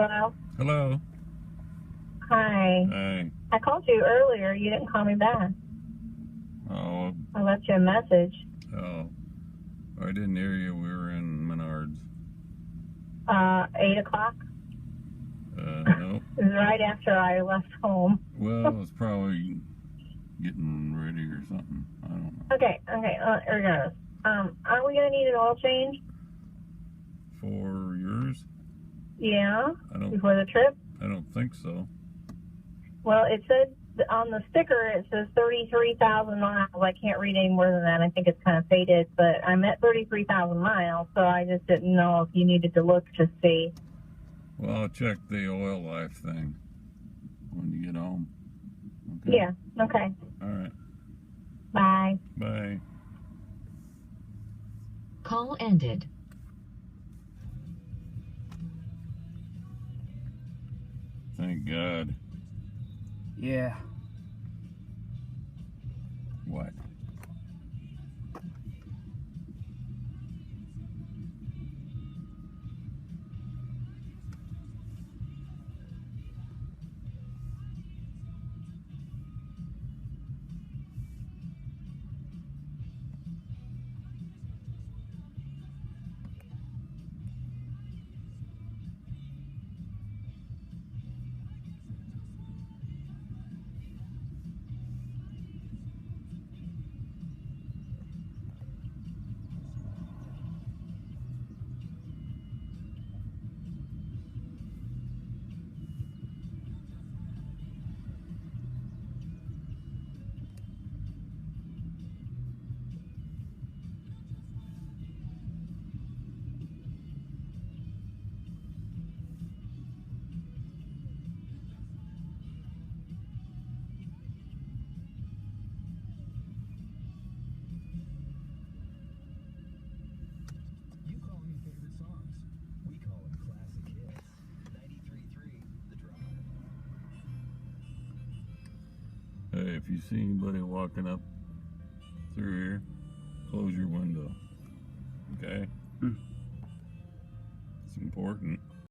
Hello? Hello. Hi. Hey. I called you earlier. You didn't call me back. Oh. I left you a message. Oh. I didn't hear you. We were in Menards. 8 o'clock? No. It was right after I left home. Well, it's probably getting ready or something. I don't know. Okay. Regardless. Aren't we going to need an oil change? For yours? Yeah? I don't Before the trip? think so. Well, it said on the sticker, it says 33,000 miles. I can't read any more than that. I think it's kind of faded, but I'm at 33,000 miles, so I just didn't know if you needed to look to see. Well, I'll check the oil life thing when you get home. Okay? Yeah, okay. All right. Bye. Bye. Call ended. Thank God. Yeah. What? You call them your favorite songs. We call them classic hits. 93.3, The Drive. Hey, if you see anybody walking up through here, close your window. Okay? It's important.